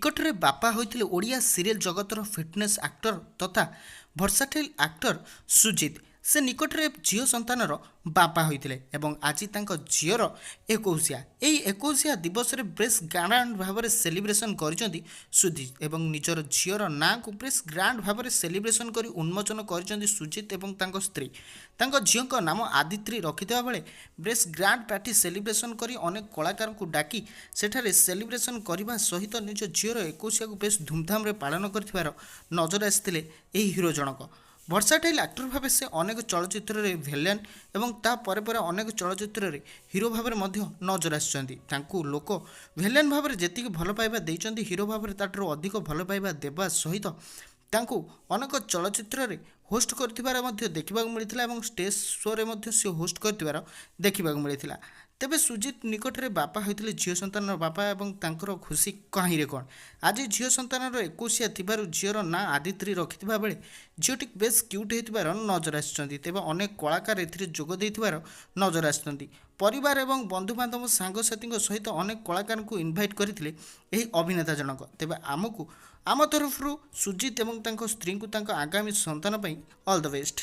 निकटरे बापा होइथिले Odia serial जगतर fitness actor तथा versatile actor सुजित। से निकटरे झील संतानर बापा होइथिले एवं आज तांको झीवर 21 एई 21 दिवस रे बेस ग्रांड भाव सेलिब्रेशन करिसेंती सुजित एवं निजर झीवर ना को बेस ग्रांड भाव सेलिब्रेशन करी उन्मोचन करिसेंती सुजित एवं तांको स्त्री। तांको झीओं नाम आदित्री रखिथिबा बेले बेस ग्रांड पार्टी सेलिब्रेशन करी अनेक कलाकार को डाकी सेठारे सेलिब्रेशन करने सहित निज झीवर 21 को बेस धूमधाम रे पालन करथिबार नजर आसिथिले एही हिरो जनक। भर्साटाइल एक्टर भाव से अनेक चलचित्र रे भेलेन एवं ता परे परे अनेक चलचित्र रे हिरो भाव में नजर आसिचंती। तांकु लोक भेलेन भाव में जेतिक भल पाइबा देइचंती हिरो भाव में ताठरो अधिक भल पाइबा देबा सहित तांकु अनेक चलचित्र रे होस्ट करथिबार मध्ये देखिबाक मिलिथिला एवं स्टेज शो रे मध्ये से होस्ट करथिबार देखिबाक मिलिथिला। तेबे सुजित निकटरे बापा होइथिले झील संतानर बापा एवं तांकर खुशी कहीं कौन। आज झील संतानर 21 थिबारु झीवर ना आदित्री रखिथिबा बेले झीओटी बेस क्यूट होइथिबार नजर आसिचंती। तेबे अनेक कलाकार एथिरे जोग देइथिबार नजर आसिचंती। परिवार एवं बंधु बांधव सांगसाथी सहित अनेक कलाकार को इनभाइट करथिले एही अभिनेता जनक। तेबे आमकु आम तरफरु सुजित एवं तांको स्त्री को तांको आगामी संतान पई ऑल द बेस्ट।